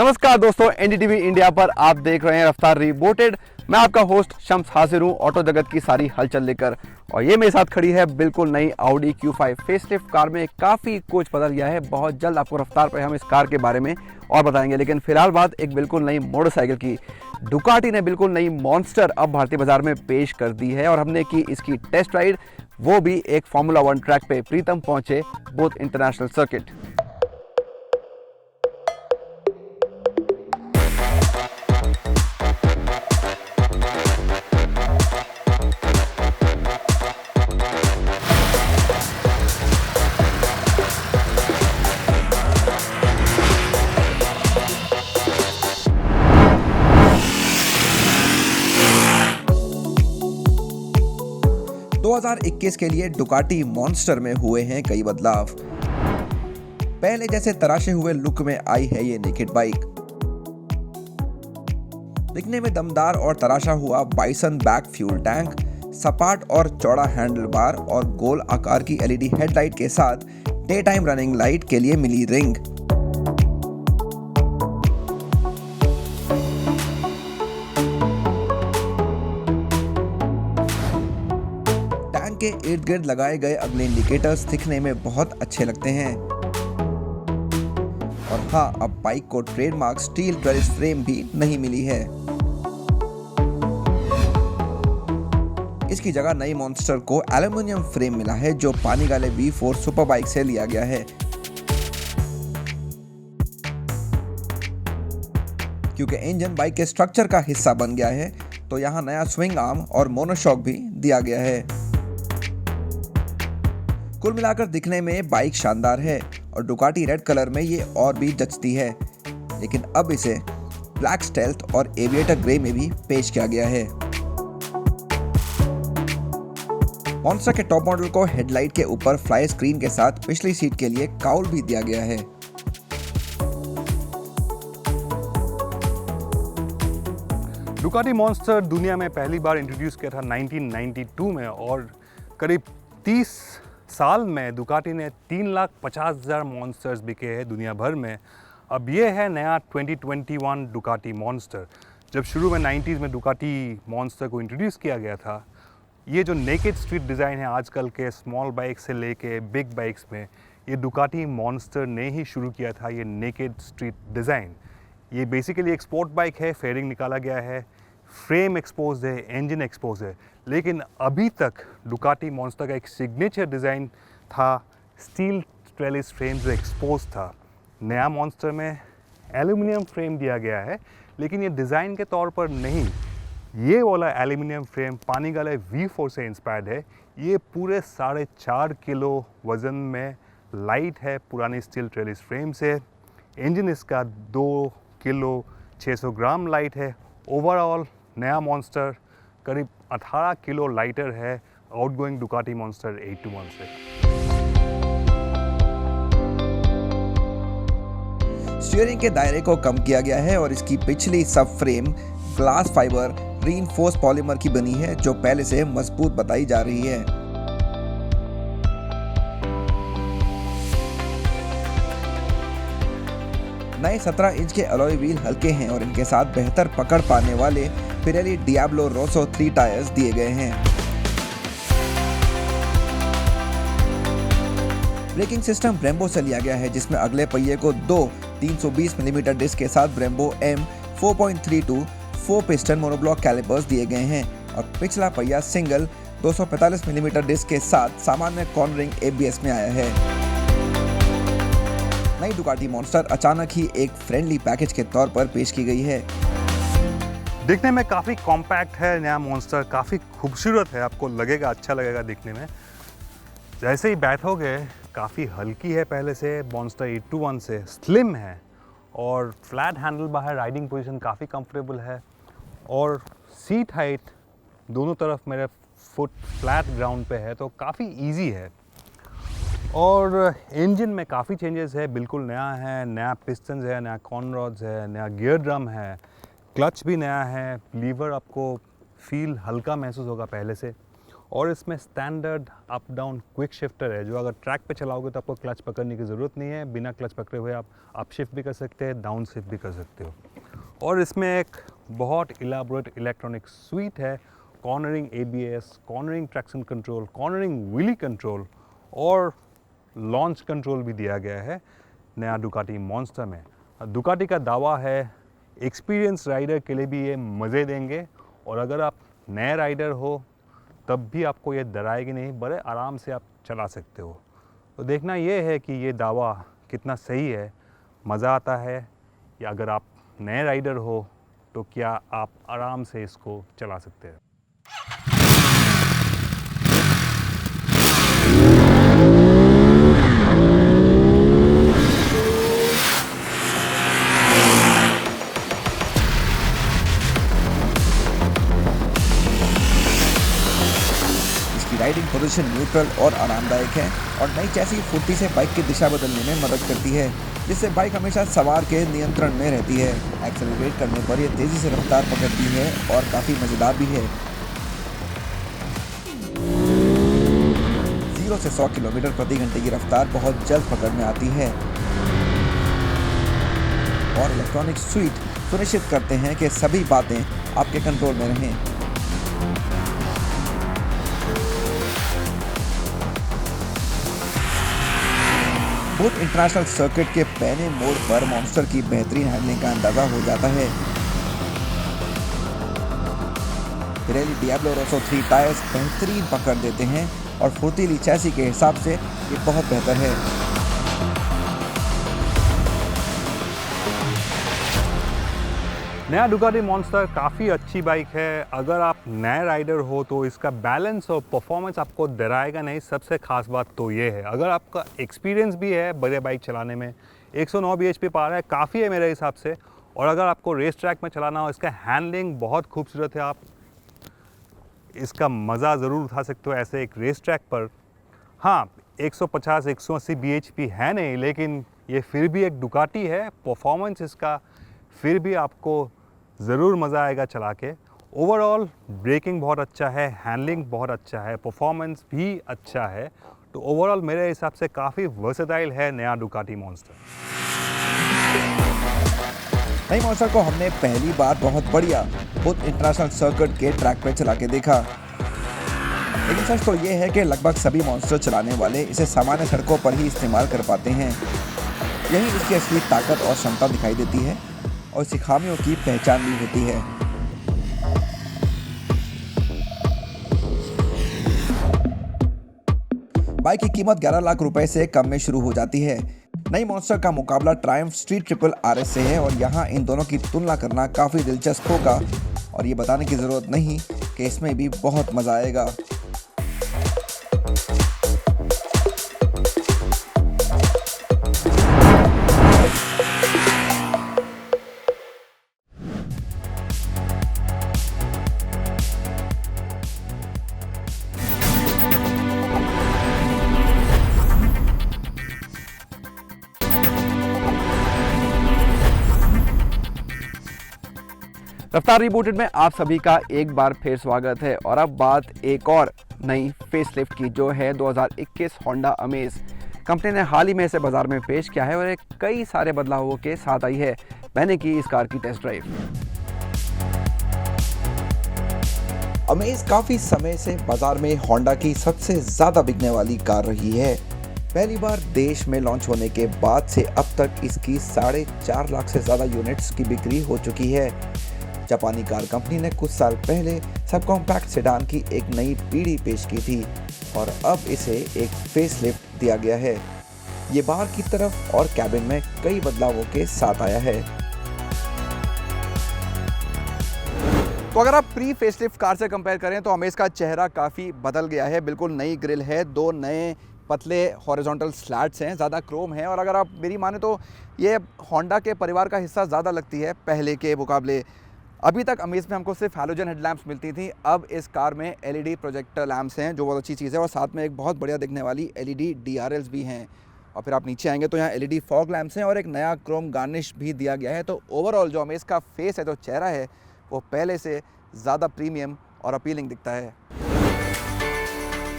नमस्कार दोस्तों, NDTV India पर आप देख रहे हैं रफ्तार रिपोर्टेड। मैं आपका होस्ट शम्स हाजिर हूं ऑटो जगत की सारी हलचल लेकर। और ये मेरे साथ खड़ी है बिल्कुल नई Audi Q5 फेसलिफ्ट कार में काफ़ी कुछ बदल गया है। बहुत जल्द आपको रफ्तार पर हम इस कार के बारे में और बताएंगे, लेकिन फिलहाल बात एक बिल्कुल नई मोटरसाइकिल की। डुकाटी ने बिल्कुल नई मॉन्स्टर अब भारतीय बाजार में पेश कर दी है और हमने की इसकी टेस्ट राइड, वो भी एक फॉर्मूला 1 ट्रैक पे। प्रीतम पहुंचे बोथ इंटरनेशनल सर्किट। 2021 के लिए डुकाटी मॉन्स्टर में हुए हैं कई बदलाव। पहले जैसे तराशे हुए लुक में आई है ये नेकेड बाइक। दिखने में दमदार और तराशा हुआ बाइसन बैक फ्यूल टैंक, सपाट और चौड़ा हैंडल बार और गोल आकार की एलईडी हेडलाइट के साथ डे टाइम रनिंग लाइट के लिए मिली रिंग। के इर्द गिर्द लगाए गए अगले इंडिकेटर्स दिखने में बहुत अच्छे लगते हैं। और हाँ, अब बाइक को ट्रेडमार्क स्टील ट्रेलिस फ्रेम भी नहीं मिली है। इसकी जगह नई मॉन्स्टर को एल्यूमिनियम फ्रेम मिला है, जो पानीगाले V4 सुपर बाइक से लिया गया है। क्योंकि इंजन बाइक के स्ट्रक्चर का हिस्सा बन गया है, तो यहाँ नया स्विंग आर्म और मोनोशॉक भी दिया गया है। कुल मिलाकर दिखने में बाइक शानदार है और डुकाटी रेड कलर में ये और भी जचती है, लेकिन अब इसे ब्लैक स्टेल्थ और एविएटर ग्रे में भी पेश किया गया है। मॉन्स्टर के टॉप मॉडल को हेडलाइट के ऊपर फ्लाई स्क्रीन के साथ पिछली सीट के लिए काउल भी दिया गया है। डुकाटी मॉन्स्टर दुनिया में पहली बार इंट्रोड्यूस किया था 1992 में और करीब 30 साल में डुकाटी ने 3,50,000 मॉन्स्टर्स बिके हैं दुनिया भर में। अब ये है नया 2021 डुकाटी मॉन्स्टर। जब शुरू में 90s में डुकाटी मॉन्स्टर को इंट्रोड्यूस किया गया था, ये जो नेकेड स्ट्रीट डिज़ाइन है आजकल के स्मॉल बाइक से लेके बिग बाइक्स में, ये डुकाटी मॉन्स्टर ने ही शुरू किया था ये नेकेड स्ट्रीट डिज़ाइन। ये बेसिकली एक स्पोर्ट बाइक है, फेयरिंग निकाला गया है, फ्रेम एक्सपोज है, इंजन एक्सपोज है, लेकिन अभी तक डुकाटी मॉन्स्टर का एक सिग्नेचर डिज़ाइन था स्टील ट्रेलिस फ्रेम जो एक्सपोज था। नया मॉन्स्टर में एल्यूमिनियम फ्रेम दिया गया है, लेकिन ये डिज़ाइन के तौर पर नहीं। ये वाला एल्यूमिनियम फ्रेम पानीगाले V4 से इंस्पायर्ड है। ये पूरे 4.5 किलो वज़न में लाइट है पुरानी स्टील ट्रेलिस फ्रेम से। इंजन इसका 2 किलो 600 ग्राम लाइट है। ओवरऑल नया मॉन्स्टर करीब 18 किलो लाइटर है आउटगोइंग डुकाटी मॉन्स्टर 821 से। स्टीयरिंग के दायरे को कम किया गया है और इसकी पिछली सब frame glass fibre reinforce polymer की बनी है, जो पहले से मजबूत बताई जा रही है। नए 17 इंच के अलॉय व्हील हल्के हैं और इनके साथ बेहतर पकड़ पाने वाले पिरेली डियाब्लो रोसो 3 टायर्स दिए गए हैं। ब्रेकिंग सिस्टम ब्रेम्बो से लिया गया है, जिसमें अगले पहिए को 2 320 मिलीमीटर डिस्क के साथ Brembo M 4.32 4 piston monoblock calipers दिए गए हैं और पिछला पहिया सिंगल 245 मिलीमीटर डिस्क के साथ सामान्य कॉर्नरिंग ABS में आया है। नई डुकाटी मॉन्स्टर अचानक ही एक फ्रेंडली पैकेज के तौर पर पेश की गई है। दिखने में काफ़ी कॉम्पैक्ट है नया मॉन्स्टर, काफ़ी खूबसूरत है, आपको लगेगा, अच्छा लगेगा दिखने में। जैसे ही बैठोगे काफ़ी हल्की है पहले से मॉन्स्टर 821 से, स्लिम है और फ्लैट हैंडल बार है। राइडिंग पोजीशन काफ़ी कंफर्टेबल है और सीट हाइट दोनों तरफ मेरे फुट फ्लैट ग्राउंड पे है, तो काफ़ी इजी है। और इंजन में काफ़ी चेंजेस है, बिल्कुल नया है। नया पिस्टन्स है, नया कॉर्न रॉड्स है, नया गियर ड्रम है, क्लच भी नया है। लीवर आपको फील हल्का महसूस होगा पहले से। और इसमें standard up down quick shifter है, जो अगर ट्रैक पे चलाओगे तो आपको क्लच पकड़ने की ज़रूरत नहीं है। बिना क्लच पकड़े हुए आप अप शिफ्ट भी कर सकते हैं, डाउन शिफ्ट भी कर सकते हो। और इसमें एक बहुत इलाबोरेट इलेक्ट्रॉनिक स्वीट है, cornering ABS, cornering traction control, cornering wheelie control और लॉन्च कंट्रोल भी दिया गया है नया डुकाटी मॉन्स्टर में। डुकाटी का दावा है एक्सपीरियंस राइडर के लिए भी ये मज़े देंगे, और अगर आप नए राइडर हो तब भी आपको ये डराएगी नहीं, बड़े आराम से आप चला सकते हो। तो देखना ये है कि ये दावा कितना सही है, मज़ा आता है, या अगर आप नए राइडर हो तो क्या आप आराम से इसको चला सकते हैं। राइडिंग पोजीशन न्यूट्रल और आरामदायक है और नई चैसी फुर्ती से बाइक की दिशा बदलने में मदद करती है, जिससे बाइक हमेशा सवार के नियंत्रण में रहती है। एक्सेलरेट करने पर यह तेजी से रफ्तार पकड़ती है और काफ़ी मज़ेदार भी है। 0 से 100 किलोमीटर प्रति घंटे की रफ्तार बहुत जल्द पकड़ में आती है और इलेक्ट्रॉनिक स्वीट सुनिश्चित करते हैं कि सभी बातें आपके कंट्रोल में रहें। बुट इंटरनेशनल सर्किट के पहले मोड पर मॉन्स्टर की बेहतरीन हैंडलिंग का अंदाजा हो जाता है। पिरेली डियाब्लो रोसो 3 टायर्स बेहतरीन पकड़ देते हैं और फुर्तीली चैसी के हिसाब से ये बहुत बेहतर है। नया डुकाटी मॉन्स्टर काफ़ी अच्छी बाइक है। अगर आप नए राइडर हो तो इसका बैलेंस और परफॉर्मेंस आपको डराएगा नहीं। सबसे खास बात तो ये है, अगर आपका एक्सपीरियंस भी है बड़े बाइक चलाने में, 109 bhp पावर है, काफ़ी है मेरे हिसाब से। और अगर आपको रेस ट्रैक में चलाना हो, इसका हैंडलिंग बहुत खूबसूरत है, आप इसका मज़ा ज़रूर उठा सकते हो ऐसे एक रेस ट्रैक पर। हाँ, 150-180 bhp है नहीं, लेकिन ये फिर भी एक डुकाटी है। परफॉर्मेंस इसका फिर भी आपको ज़रूर मज़ा आएगा चला के। ओवरऑल ब्रेकिंग बहुत अच्छा है, हैंडलिंग बहुत अच्छा है, परफॉर्मेंस भी अच्छा है। तो ओवरऑल मेरे हिसाब से काफ़ी वर्सेटाइल है नया डुकाटी मॉन्स्टर। नई मॉन्स्टर को हमने पहली बार बहुत बढ़िया बुट इंटरनेशनल सर्किट के ट्रैक पे चला के देखा, लेकिन सच तो ये है कि लगभग सभी मॉन्स्टर चलाने वाले इसे सामान्य सड़कों पर ही इस्तेमाल कर पाते हैं। यही इसकी असली ताकत और क्षमता दिखाई देती है और इसकी खामियों की पहचान भी होती है। बाइक की कीमत 11 लाख रुपए से कम में शुरू हो जाती है। नई मॉन्स्टर का मुकाबला ट्रायम्फ स्ट्रीट ट्रिपल RS से है और यहाँ इन दोनों की तुलना करना काफ़ी दिलचस्प होगा और ये बताने की ज़रूरत नहीं कि इसमें भी बहुत मज़ा आएगा। रफ्तार रिबूटेड में आप सभी का एक बार फिर स्वागत है। और अब बात एक और नई फेसलिफ्ट की, जो है 2021 होंडा अमेज। कंपनी ने हाल ही में इसे बाजार में पेश किया है और एक कई सारे बदलावों के साथ आई है। मैंने की इस कार की टेस्ट ड्राइव। अमेज काफ़ी समय से बाजार में होंडा की सबसे ज़्यादा बिकने वाली कार रही है। पहली बार देश में लॉन्च होने के बाद से अब तक इसकी 4.5 लाख से ज़्यादा यूनिट्स की बिक्री हो चुकी है। जापानी कार कंपनी ने कुछ साल पहले सब कॉम्पैक्ट सेडान की एक नई पीढ़ी पेश की थी और अब इसे एक फेसलिफ्ट दिया गया है। ये बाहर की तरफ और कैबिन में कई बदलावों के साथ आया है। तो अगर आप प्री फेसलिफ्ट कार से कंपेयर करें तो अमेज का चेहरा काफ़ी बदल गया है। बिल्कुल नई ग्रिल है, 2 नए पतले हॉरिजॉन्टल स्लैट्स हैं, ज़्यादा क्रोम है और अगर आप मेरी माने तो ये होंडा के परिवार का हिस्सा ज़्यादा लगती है पहले के मुकाबले। अभी तक अमेज में हमको सिर्फ हैलोजन हेडलैम्प्स मिलती थी, अब इस कार में LED प्रोजेक्टर लैम्प्स हैं जो बहुत अच्छी चीज़ है और साथ में एक बहुत बढ़िया दिखने वाली LED DRLs भी हैं। और फिर आप नीचे आएंगे तो यहाँ LED फॉग लैम्प्स हैं और एक नया क्रोम गार्निश भी दिया गया है। तो ओवरऑल जो अमेज का फेस है, जो चेहरा है, वो पहले से ज़्यादा प्रीमियम और अपीलिंग दिखता है।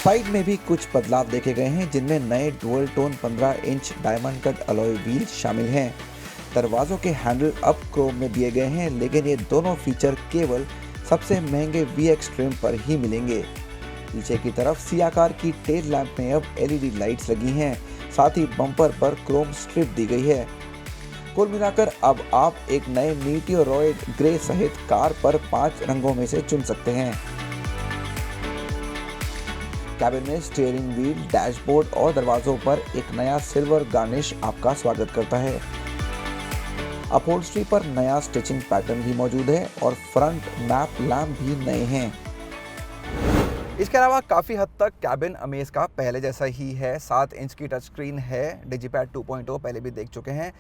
साइड में भी कुछ बदलाव देखे गए हैं, जिनमें नए dual tone 15 inch diamond cut alloy wheel शामिल हैं। दरवाजों के हैंडल अब क्रोम में दिए गए हैं, लेकिन ये दोनों फीचर केवल सबसे महंगे VX ट्रिम पर ही मिलेंगे। पीछे की तरफ सी आकार की टेल लैंप में अब LED लाइट्स लगी हैं, साथ ही बम्पर पर क्रोम स्ट्रिप दी गई है। कुल मिलाकर अब आप एक नए मीटियोरॉयड ग्रे सहित कार पर 5 रंगों में से चुन सकते हैं। कैबिन में स्टीयरिंग व्हील, डैशबोर्ड और दरवाजों पर एक नया सिल्वर गार्निश आपका स्वागत करता है। अपहोल्स्ट्री पर नया स्टिचिंग पैटर्न भी मौजूद है और फ्रंट मैप लैम्प भी नए हैं। इसके अलावा काफ़ी हद तक कैबिन अमेज का पहले जैसा ही है। 7 इंच की टच स्क्रीन है, डिजिपैड 2.0 पहले भी देख चुके हैं।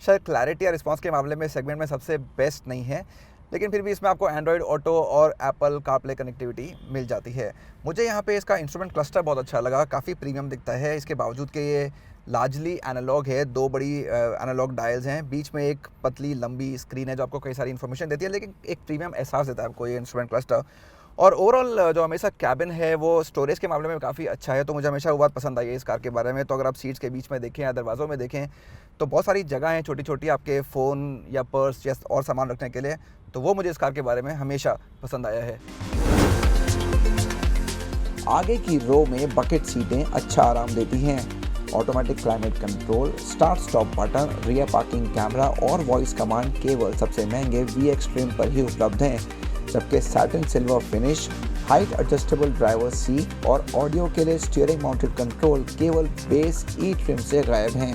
शायद क्लैरिटी या रिस्पांस के मामले में सेगमेंट में सबसे बेस्ट नहीं है, लेकिन फिर भी इसमें आपको एंड्रॉयड ऑटो और एप्पल कारप्ले कनेक्टिविटी मिल जाती है। मुझे यहाँ पे इसका इंस्ट्रूमेंट क्लस्टर बहुत अच्छा लगा, काफ़ी प्रीमियम दिखता है। इसके बावजूद कि ये लार्जली एनालॉग है, 2 बड़ी एनालॉग डायल्स हैं, बीच में एक पतली लंबी स्क्रीन है जो आपको कई सारी इन्फॉर्मेशन देती है, लेकिन एक प्रीमियम एहसास देता है आपको ये इंस्ट्रूमेंट क्लस्टर। और ओवरऑल जो हमेशा कैबिन है वो स्टोरेज के मामले में काफ़ी अच्छा है, तो मुझे हमेशा वो बात पसंद आई है इस कार के बारे में। तो अगर आप सीट्स के बीच में देखें या दरवाज़ों में देखें तो बहुत सारी जगह हैं छोटी छोटी आपके फ़ोन या पर्स या और सामान रखने के लिए, तो वो मुझे इस कार के बारे में हमेशा पसंद आया है। आगे की रो में बकेट सीटें अच्छा आराम देती हैं। Automatic climate control, start stop button, rear parking camera और वॉइस कमांड केवल सबसे महंगे VX ट्रिम पर ही उपलब्ध हैं, जबकि satin silver finish, height adjustable driver seat और ऑडियो के लिए स्टीयरिंग माउंटेड कंट्रोल केवल बेस E ट्रिम से गायब हैं।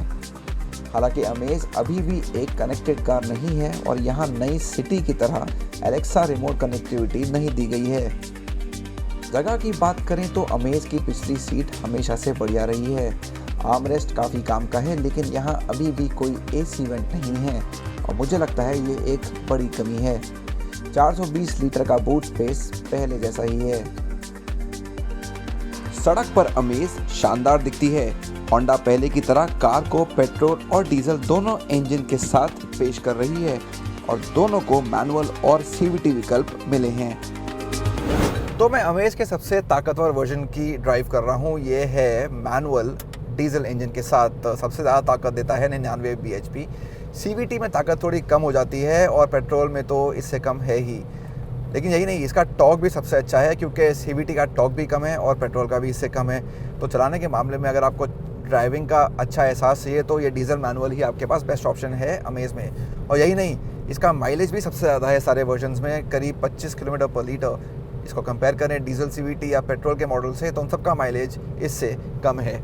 हालांकि अमेज अभी भी एक कनेक्टेड कार नहीं है और यहाँ नई सिटी की तरह एलेक्सा रिमोट कनेक्टिविटी नहीं दी गई है। जगह की बात करें तो अमेज की पिछली सीट हमेशा से बढ़िया रही है। आर्मरेस्ट काफ़ी काम का है, लेकिन यहाँ अभी भी कोई AC वेंट नहीं है और मुझे लगता है ये एक बड़ी कमी है। 420 लीटर का बूट स्पेस पहले जैसा ही है। सड़क पर अमेज शानदार दिखती है। होंडा पहले की तरह कार को पेट्रोल और डीजल दोनों इंजन के साथ पेश कर रही है और दोनों को मैनुअल और CVT विकल्प मिले हैं। तो मैं अमेज के सबसे ताकतवर वर्जन की ड्राइव कर रहा हूँ। ये है मैनुअल डीजल इंजन के साथ, सबसे ज़्यादा ताकत देता है 99 bhp। CVT में ताकत थोड़ी कम हो जाती है और पेट्रोल में तो इससे कम है ही। लेकिन यही नहीं, इसका टॉर्क भी सबसे अच्छा है, क्योंकि CVT का टॉर्क भी कम है और पेट्रोल का भी इससे कम है। तो चलाने के मामले में अगर आपको ड्राइविंग का अच्छा एहसास चाहिए तो ये डीजल मैनुअल ही आपके पास बेस्ट ऑप्शन है अमेज में। और यही नहीं, इसका माइलेज भी सबसे ज़्यादा है सारे वर्जन्स में, करीब 25 किलोमीटर पर लीटर। इसको कंपेयर करें डीजल CVT या पेट्रोल के मॉडल से तो उन सबका माइलेज इससे कम है।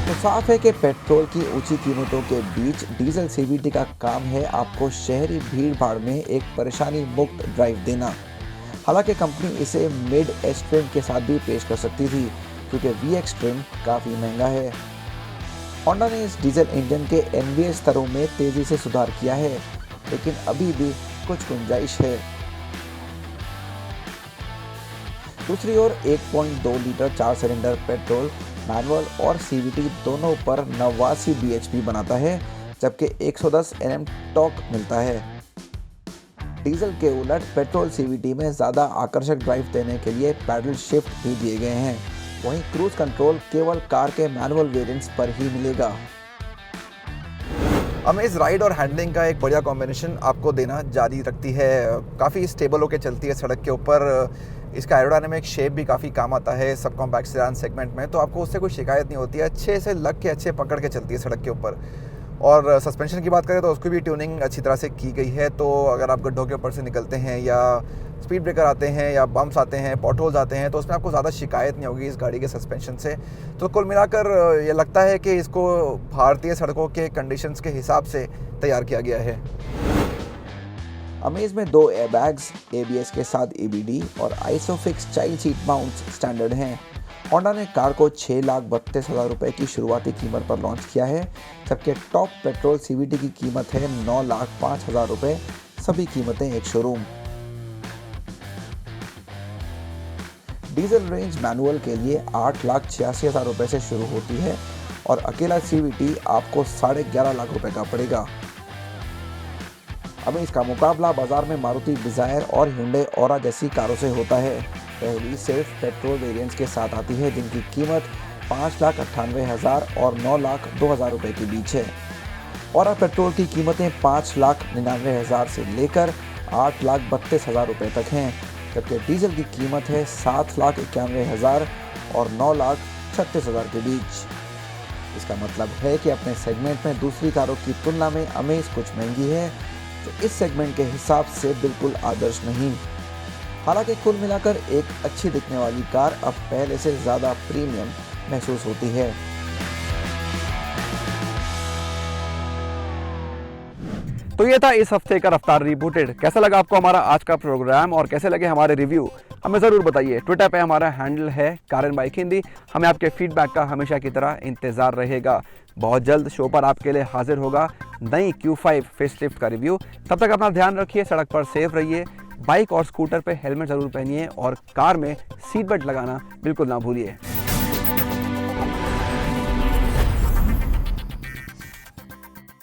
तो साफ है कि पेट्रोल की ऊंची कीमतों के बीच डीजल CVT का काम है आपको शहरी भीड़ भाड़ में एक परेशानी मुक्त ड्राइव देना। हालांकि कंपनी इसे मिड एज ट्रिम के साथ भी पेश कर सकती थी, क्योंकि VX ट्रिम काफ़ी महंगा है। होंडा ने इस डीजल इंजन के NVH स्तरों में तेज़ी से सुधार किया है, लेकिन अभी भी कुछ गुंजाइश है। दूसरी ओर 1.2 लीटर 4 सिलेंडर पेट्रोल मैनुअल और CVT दोनों पर 89 bhp बनाता है, जबकि 110 Nm टॉर्क मिलता है। डीजल के उलट पेट्रोल CVT में ज़्यादा आकर्षक ड्राइव देने के लिए पैडल शिफ्ट भी दिए गए हैं। वहीं क्रूज कंट्रोल केवल कार के मैनुअल वेरिएंट्स पर ही मिलेगा। अमेज राइड और हैंडलिंग का एक बढ़िया कॉम्बिनेशन आपको देना जारी रखती है। काफ़ी स्टेबल होकर चलती है सड़क के ऊपर। इसका एरोडायनामिक शेप भी काफ़ी काम आता है सब कॉम्पैक्ट सेडान सेगमेंट में, तो आपको उससे कोई शिकायत नहीं होती है। अच्छे से लग के अच्छे पकड़ के चलती है सड़क के ऊपर। और सस्पेंशन की बात करें तो उसकी भी ट्यूनिंग अच्छी तरह से की गई है। तो अगर आप गड्ढों के ऊपर से निकलते हैं या स्पीड ब्रेकर आते हैं या बम्प्स आते हैं, पॉटहोल्स आते हैं, तो उसमें आपको ज़्यादा शिकायत नहीं होगी इस गाड़ी के सस्पेंशन से। तो कुल मिलाकर ये लगता है कि इसको भारतीय सड़कों के कंडीशंस के हिसाब से तैयार किया गया है। अमेज में 2 एयरबैग्स, ABS के साथ EBD और Isofix child seat mounts standard हैं। होंडा ने कार को 6,32,000 रुपये की शुरुआती कीमत पर लॉन्च किया है, जबकि टॉप पेट्रोल CVT की कीमत है 9,05,000 रुपये। सभी कीमतें एक शोरूम। डीजल रेंज मैनुअल के लिए 8,86,000 रुपये से शुरू होती है और अकेला CVT आपको 11.5 लाख रुपए का पड़ेगा। अब इसका मुकाबला बाजार में मारुति डिजायर और Hyundai Aura जैसी कारों से होता है। पहली सिर्फ पेट्रोल वेरिएंट्स के साथ आती है, जिनकी कीमत 5,98,000 और 9,02,000 रुपये के बीच है। और अब पेट्रोल की कीमतें 5,99,000 से लेकर 8,32,000 रुपये तक हैं, जबकि डीजल की कीमत है 7,91,000 और 9,36,000 के बीच। इसका मतलब है कि अपने सेगमेंट में दूसरी कारों की तुलना में अमेज कुछ महंगी है, जो इस सेगमेंट के हिसाब से बिल्कुल आदर्श नहीं। हालांकि कुल मिलाकर एक अच्छी दिखने वाली कार अब पहले से ज़्यादा प्रीमियम महसूस होती है। तो ये था इस हफ्ते का रफ्तार रिबूटेड। कैसा लगा आपको हमारा आज का प्रोग्राम और कैसे लगे हमारे रिव्यू, हमें ज़रूर बताइए। ट्विटर पे हमारा हैंडल है कार बाइक हिंदी। हमें आपके फीडबैक का हमेशा की तरह इंतज़ार रहेगा। बहुत जल्द शो पर आपके लिए हाजिर होगा नई Q5 फेसलिफ्ट का रिव्यू। तब तक अपना ध्यान रखिए, सड़क पर सेफ रहिए, बाइक और स्कूटर पे हेलमेट ज़रूर पहनिए और कार में सीट बेल्ट लगाना बिल्कुल ना भूलिए।